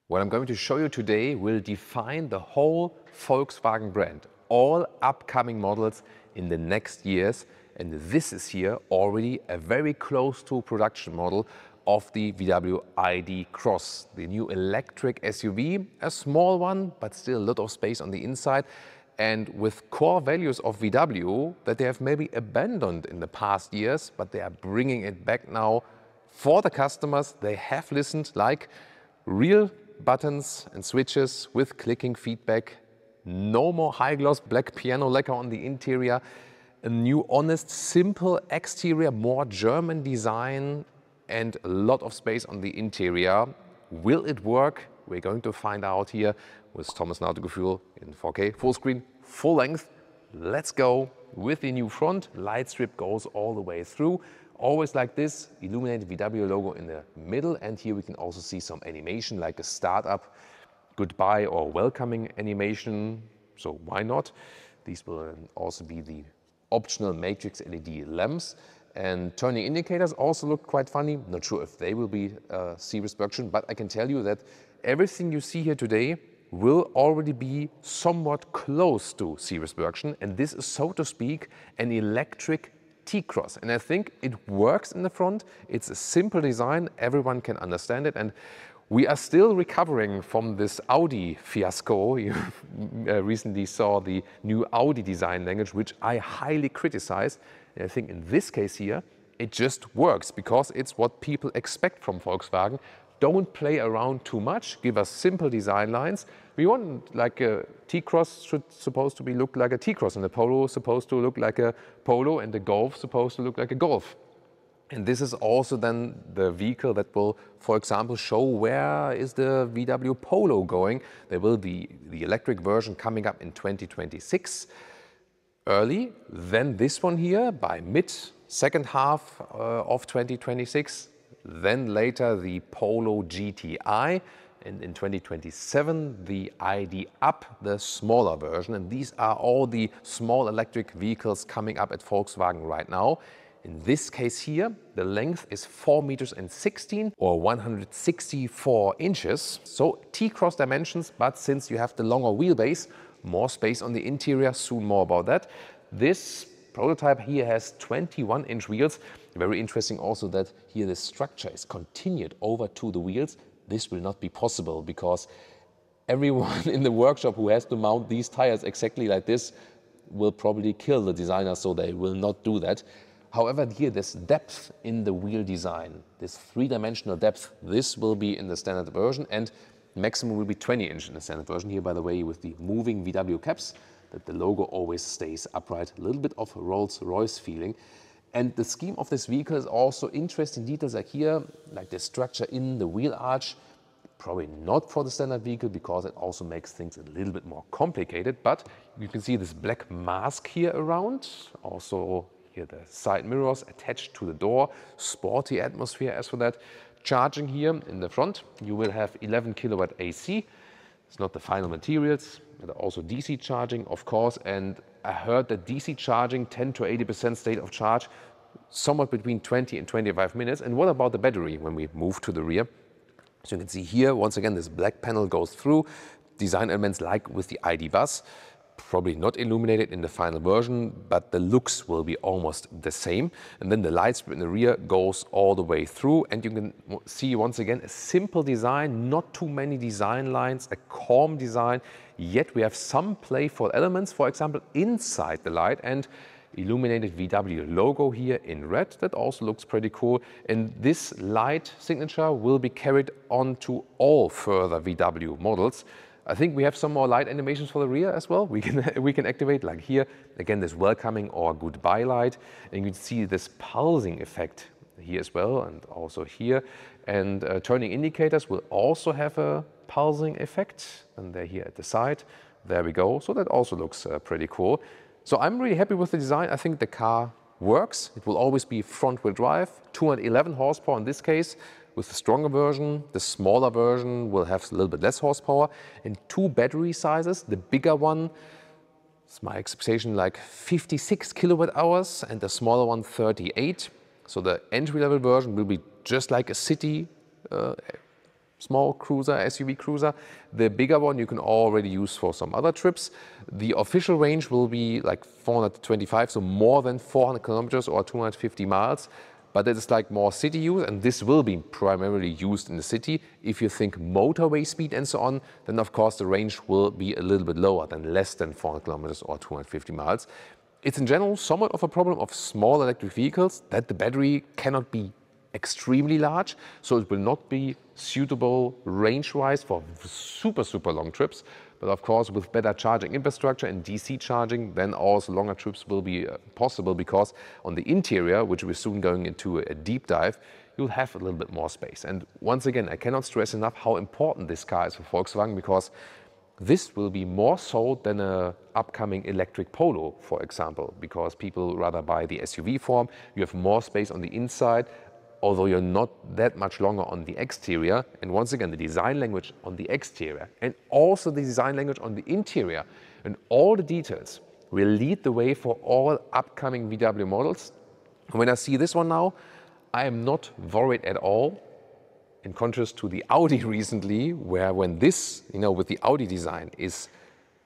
What I'm going to show you today will define the whole Volkswagen brand, all upcoming models in the next years. And this is here already a very close to production model of the VW ID.CROSS, the new electric SUV, a small one, but still a lot of space on the inside. And with core values of VW that they have maybe abandoned in the past years, but they are bringing it back now for the customers. They have listened, like real buttons and switches with clicking feedback, no more high gloss black piano lacquer on the interior, a new honest simple exterior, more German design, and a lot of space on the interior. Will it work? We're going to find out here with Thomas Nautegefühl in 4K, full screen, full length. Let's go with the new front. Light strip goes all the way through. Always like this, illuminated VW logo in the middle, and here we can also see some animation like a startup goodbye or welcoming animation, so why not? These will also be the optional matrix LED lamps, and turning indicators also look quite funny. Not sure if they will be series production, but I can tell you that everything you see here today will already be somewhat close to series production, and this is, so to speak, an electric T-Cross, and I think it works in the front. It's a simple design, everyone can understand it, and we are still recovering from this Audi fiasco. You recently saw the new Audi design language, which I highly criticize. And I think in this case here, it just works because it's what people expect from Volkswagen. Don't play around too much, give us simple design lines. We want like a T-Cross supposed to look like a T-Cross, and the Polo supposed to look like a Polo, and the Golf supposed to look like a Golf. And this is also then the vehicle that will, for example, show where is the VW Polo going. There will be the electric version coming up in 2026 early, then this one here by second half of 2026. Then later the Polo GTI, and in 2027 the ID Up, the smaller version. And these are all the small electric vehicles coming up at Volkswagen right now. In this case here, the length is 4.16 meters or 164 inches. So T-Cross dimensions, but since you have the longer wheelbase, more space on the interior, soon more about that. This prototype here has 21-inch wheels. Very interesting also that here the structure is continued over to the wheels. This will not be possible because everyone in the workshop who has to mount these tires exactly like this will probably kill the designer, so they will not do that. However, here this depth in the wheel design, this three-dimensional depth, this will be in the standard version, and maximum will be 20-inch in the standard version. Here, by the way, with the moving VW caps, that the logo always stays upright, a little bit of Rolls-Royce feeling. And the scheme of this vehicle is also interesting details like here, like the structure in the wheel arch. Probably not for the standard vehicle because it also makes things a little bit more complicated, but you can see this black mask here around. Also here the side mirrors attached to the door, sporty atmosphere as for that. Charging here in the front, you will have 11 kilowatt AC. It's not the final materials, but also DC charging, of course, and I heard that DC charging 10 to 80% state of charge, somewhat between 20 and 25 minutes. And what about the battery when we move to the rear? So you can see here, once again, this black panel goes through. Design elements like with the ID Buzz, probably not illuminated in the final version, but the looks will be almost the same. And then the light strip in the rear goes all the way through, and you can see once again a simple design, not too many design lines, a calm design, yet we have some playful elements, for example, inside the light, and illuminated VW logo here in red. That also looks pretty cool. And this light signature will be carried on to all further VW models. I think we have some more light animations for the rear as well. We can activate, like here, again, this welcoming or goodbye light. And you can see this pulsing effect here as well, and also here. And turning indicators will also have a pulsing effect. And they're here at the side. There we go. So that also looks pretty cool. So I'm really happy with the design. I think the car works. It will always be front-wheel drive, 211 horsepower in this case. With the stronger version, the smaller version will have a little bit less horsepower, and two battery sizes. The bigger one, it's my expectation, like 56 kilowatt hours, and the smaller one 38. So the entry-level version will be just like a city small cruiser, SUV cruiser. The bigger one you can already use for some other trips. The official range will be like 425, so more than 400 kilometers or 250 miles. But it is like more city use, and this will be primarily used in the city. If you think motorway speed and so on, then of course the range will be a little bit lower than less than 400 kilometers or 250 miles. It's in general somewhat of a problem of small electric vehicles that the battery cannot be extremely large, so it will not be suitable range-wise for super long trips. But of course, with better charging infrastructure and DC charging, then also longer trips will be possible, because on the interior, which we're soon going into a deep dive, you'll have a little bit more space. And once again, I cannot stress enough how important this car is for Volkswagen, because this will be more sold than an upcoming electric Polo, for example, because people rather buy the SUV form. You have more space on the inside, although you're not that much longer on the exterior. And once again, the design language on the exterior and also the design language on the interior and all the details will lead the way for all upcoming VW models. And when I see this one now, I am not worried at all, in contrast to the Audi recently, where when this, with the Audi design is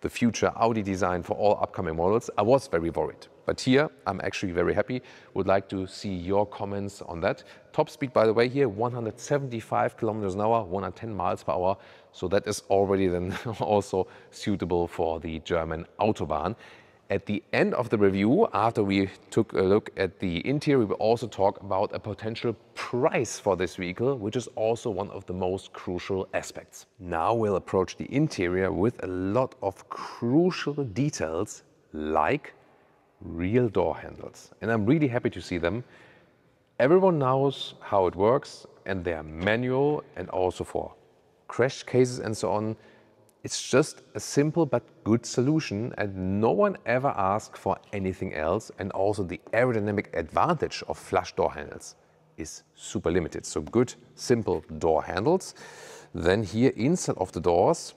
the future Audi design for all upcoming models, I was very worried. But here, I'm actually very happy. Would like to see your comments on that. Top speed, by the way, here, 175 kilometers an hour, 110 miles per hour. So that is already then also suitable for the German Autobahn. At the end of the review, after we took a look at the interior, we will also talk about a potential price for this vehicle, which is also one of the most crucial aspects. Now we'll approach the interior with a lot of crucial details, like real door handles. And I'm really happy to see them. Everyone knows how it works, and they're manual, and also for crash cases and so on. It's just a simple but good solution, and no one ever asked for anything else. And also the aerodynamic advantage of flush door handles is super limited. So good, simple door handles. Then here inside of the doors,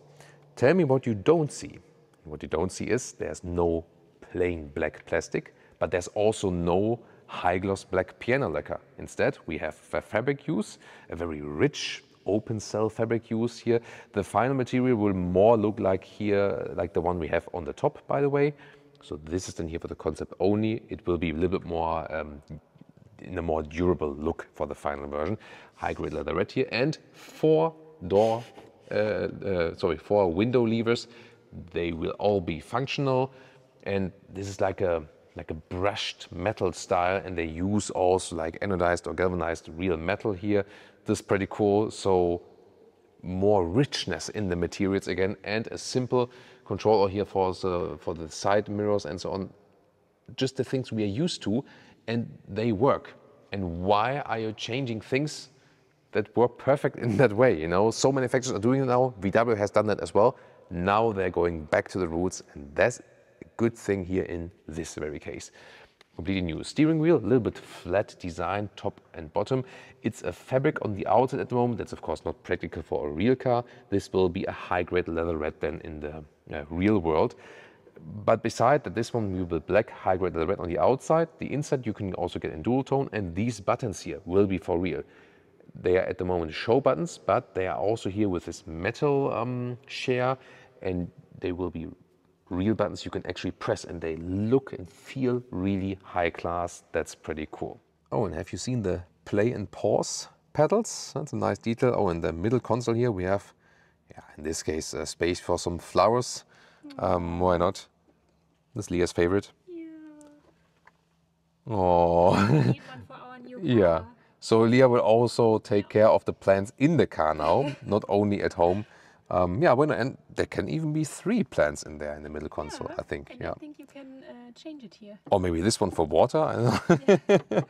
tell me what you don't see. What you don't see is there's no plain black plastic, but there's also no high gloss black piano lacquer. Instead, we have fabric use, a very rich open cell fabric use here. The final material will more look like here, like the one we have on the top, by the way. So this is then here for the concept only. It will be a little bit more in a more durable look for the final version. High grade leatherette here, and four window levers. They will all be functional, and this is like a brushed metal style, and they use also like anodized or galvanized real metal here. This is pretty cool. So more richness in the materials again, and a simple controller here for the side mirrors and so on. Just the things we are used to, and they work. And why are you changing things that work perfect in that way? So many manufacturers are doing it now. VW has done that as well. Now they're going back to the roots, and that's a good thing here in this very case. Completely new steering wheel, a little bit flat design, top and bottom. It's a fabric on the outside at the moment. That's of course not practical for a real car. This will be a high-grade leatherette then in the real world. But beside that, this one will be black high-grade leatherette on the outside. The inside you can also get in dual tone, and these buttons here will be for real. They are at the moment show buttons, but they are also here with this metal share, and they will be real buttons you can actually press, and they look and feel really high class. That's pretty cool. Oh, and have you seen the play and pause pedals? That's a nice detail. Oh, in the middle console here we have, in this case, space for some flowers. Why not? This is Leah's favorite. Yeah. Oh. We need one for our new car. Yeah. So Leah will also take care of the plants in the car now, not only at home. And there can even be 3 plants in there in the middle console, I think. And I think you can change it here. Or maybe this one for water. I don't know.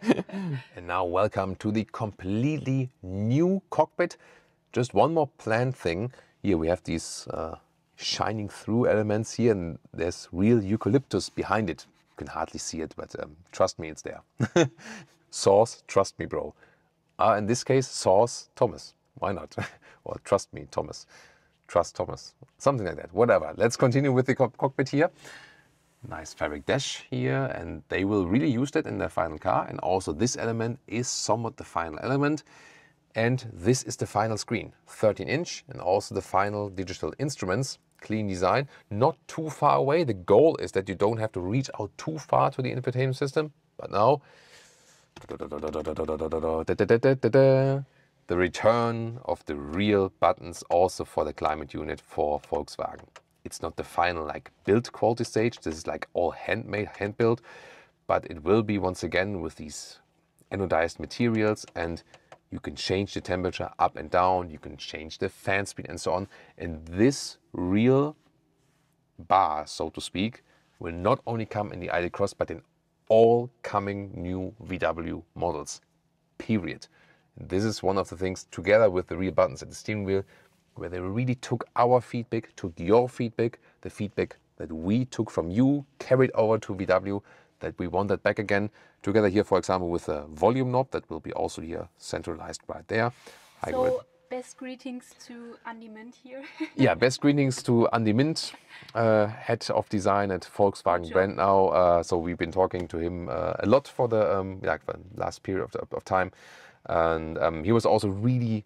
And now welcome to the completely new cockpit. Just one more plant thing. Here we have these shining through elements here, and there's real eucalyptus behind it. You can hardly see it, but trust me, it's there. Source, trust me, bro. In this case, source, Thomas. Why not? Or trust me, Thomas. Trust Thomas. Something like that. Whatever. Let's continue with the cockpit here. Nice fabric dash here, and they will really use that in their final car. And also this element is somewhat the final element. And this is the final screen, 13-inch, and also the final digital instruments. Clean design, not too far away. The goal is that you don't have to reach out too far to the infotainment system. But now, the return of the real buttons also for the climate unit for Volkswagen. It's not the final build quality stage. This is all handmade, hand built, but it will be once again with these anodized materials, and you can change the temperature up and down, you can change the fan speed and so on. And this real bar, so to speak, will not only come in the ID.CROSS, but in all coming new VW models, period. And this is one of the things, together with the rear buttons at the steering wheel, where they really took our feedback, took your feedback, the feedback that we took from you, carried over to VW, that we want that back again, together here, for example, with a volume knob that will be also here centralized right there. So, best greetings to Andy Mint here. Yeah, best greetings to Andy Mint, head of design at Volkswagen brand now. So we've been talking to him a lot for the last period of time. And he was also really,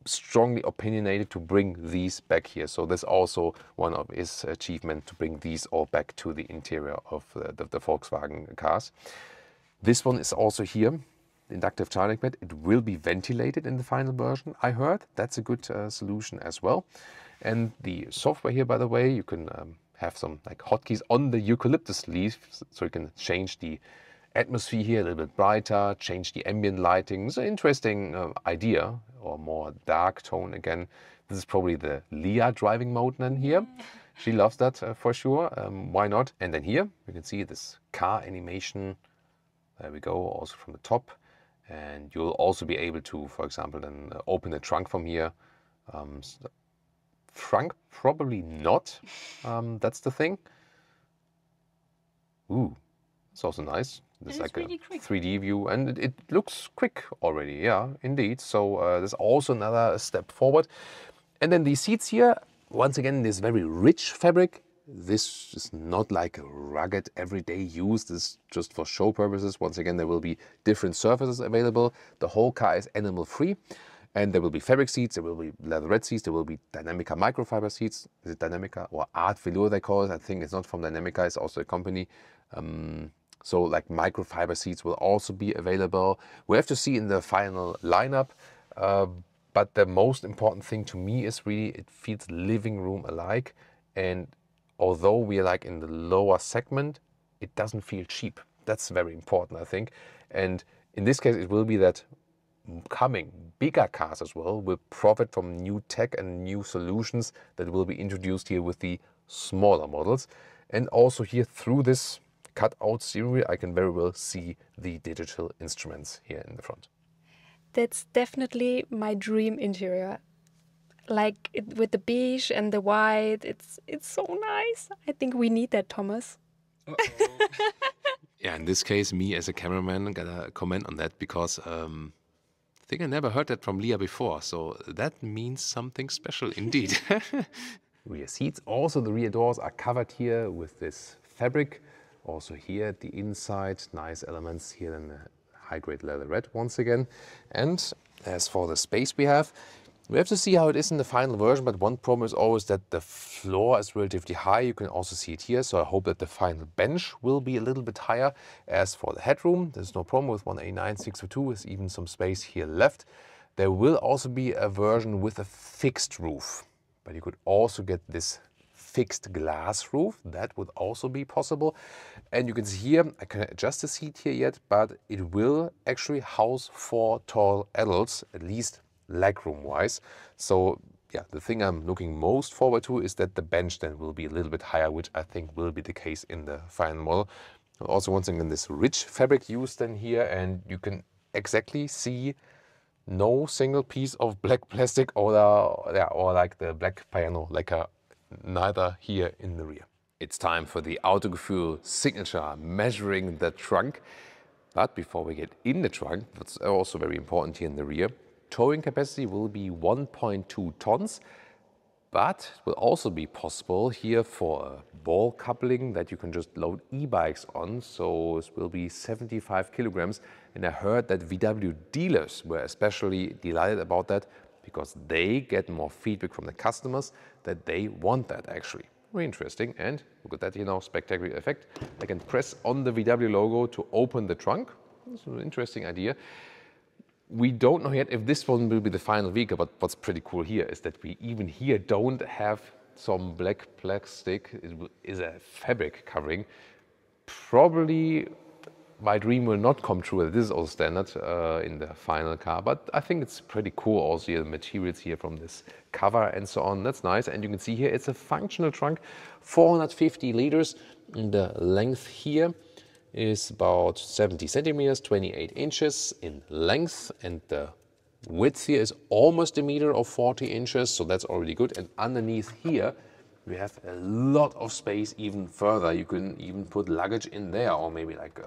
strongly opinionated to bring these back here. So that's also one of his achievements, to bring these all back to the interior of the Volkswagen cars. This one is also here, the inductive charging pad. It will be ventilated in the final version, I heard. That's a good solution as well. And the software here, by the way, you can have some hotkeys on the eucalyptus leaf, so you can change the atmosphere here a little bit brighter, change the ambient lighting. It's an interesting idea, or more dark tone again. This is probably the Leah driving mode then here. She loves that for sure. Why not? And then here you can see this car animation. There we go, also from the top. And you'll also be able to, for example, then open the trunk from here. Trunk, probably not. That's the thing. Ooh, it's also nice. There's like a 3D view, and it looks quick already. Yeah, indeed. So there's also another step forward. And then the seats here, once again, this very rich fabric. This is not like a rugged everyday use. This is just for show purposes. Once again, there will be different surfaces available. The whole car is animal free. And there will be fabric seats, there will be leatherette seats, there will be Dynamica microfiber seats. Is it Dynamica or Art Velour they call it? I think it's not from Dynamica, it's also a company. So like microfiber seats will also be available. We have to see in the final lineup. But the most important thing to me is really it feels living room alike. And although we are like in the lower segment, it doesn't feel cheap. That's very important, I think. And in this case, it will be that coming bigger cars as well will profit from new tech and new solutions that will be introduced here with the smaller models. And also here through this cut-out steering wheel, I can very well see the digital instruments here in the front. That's definitely my dream interior. Like with the beige and the white, it's so nice. I think we need that, Thomas. Yeah, in this case, me as a cameraman gotta comment on that because I think I never heard that from Leah before, so that means something special indeed. Rear seats, also the rear doors are covered here with this fabric. Also here at the inside, nice elements here in the high-grade leatherette once again. And as for the space we have to see how it is in the final version, but one problem is always that the floor is relatively high. You can also see it here, so I hope that the final bench will be a little bit higher. As for the headroom, there's no problem with 189/602, there's even some space here left. There will also be a version with a fixed roof, but you could also get this fixed glass roof. That would also be possible. And you can see here, I can't adjust the seat here yet, but it will actually house 4 tall adults, at least legroom wise. So yeah, the thing I'm looking most forward to is that the bench then will be a little bit higher, which I think will be the case in the final model. Also once again, this rich fabric used then here, and you can exactly see no single piece of black plastic or like the black piano lacquer, neither here in the rear. It's time for the Autogefühl signature measuring the trunk. But before we get in the trunk, what's also very important here in the rear, towing capacity will be 1.2 tons, But it will also be possible here for a ball coupling that you can just load e-bikes on. So it will be 75 kilograms. And I heard that VW dealers were especially delighted about that because they get more feedback from the customers that they want that actually. Very interesting. And look at that, you know, spectacular effect. I can press on the VW logo to open the trunk. It's an interesting idea. We don't know yet if this one will be the final vehicle, but what's pretty cool here is that we even here don't have some black plastic. It is a fabric covering. Probably my dream will not come true. This is also standard in the final car, but I think it's pretty cool also here, the materials here from this cover and so on. That's nice. And you can see here it's a functional trunk, 450 liters. And the length here is about 70 centimeters, 28 inches in length, and the width here is almost a meter or 40 inches, so that's already good. And underneath here we have a lot of space even further. You can even put luggage in there, or maybe like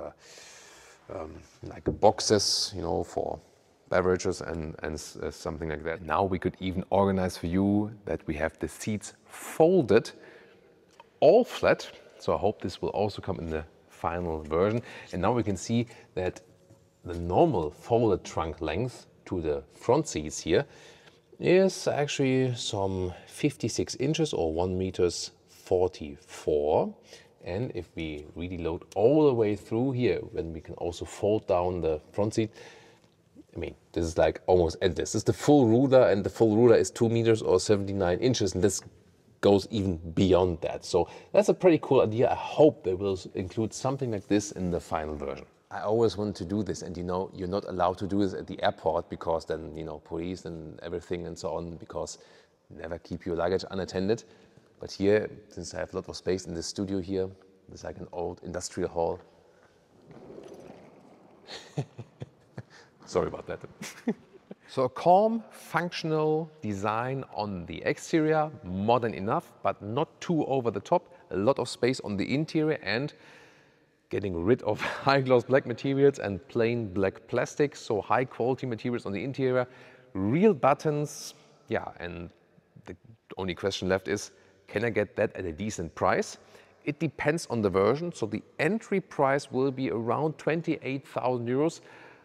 boxes, you know, for beverages and something like that. Now we could even organize for you that we have the seats folded all flat, so I hope this will also come in the final version. And now we can see that the normal folded trunk length to the front seats here is actually some 56 inches or 1 meters 44. And if we really load all the way through here, then we can also fold down the front seat. I mean, this is like almost endless. This is the full ruler, and the full ruler is 2 meters or 79 inches, and this goes even beyond that. So that's a pretty cool idea. I hope they will include something like this in the final version. I always want to do this, and you know, you're not allowed to do this at the airport because then, you know, police and everything and so on, because never keep your luggage unattended. But here, since I have a lot of space in the studio here, it's like an old industrial hall. Sorry about that. So a calm, functional design on the exterior, modern enough, but not too over the top. A lot of space on the interior and getting rid of high gloss black materials and plain black plastic. So high quality materials on the interior, real buttons. Yeah, and the only question left is, can I get that at a decent price? It depends on the version. So the entry price will be around 28,000 euros.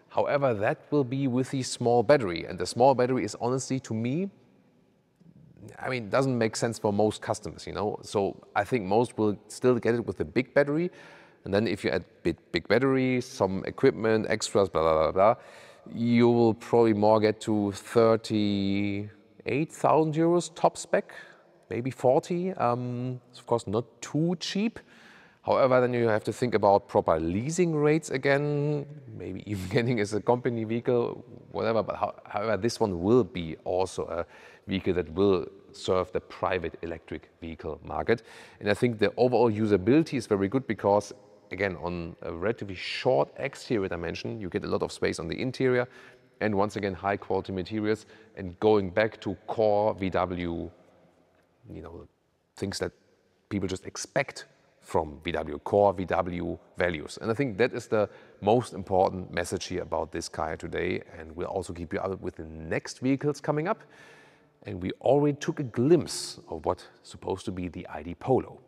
However, that will be with the small battery, and the small battery is honestly, to me, I mean, doesn't make sense for most customers, you know. So I think most will still get it with the big battery, and then if you add big battery, some equipment, extras, blah, blah, blah, blah, you will probably more get to 38,000 euros top spec, maybe 40. It's of course not too cheap. However, then you have to think about proper leasing rates again, maybe even getting as a company vehicle, whatever. But however, this one will be also a vehicle that will serve the private electric vehicle market. And I think the overall usability is very good because, again, on a relatively short exterior dimension, you get a lot of space on the interior, and once again, high quality materials. And going back to core VW, you know, things that people just expect from VW, core VW values. And I think that is the most important message here about this car today. And we'll also keep you up with the next vehicles coming up. And we already took a glimpse of what's supposed to be the ID Polo.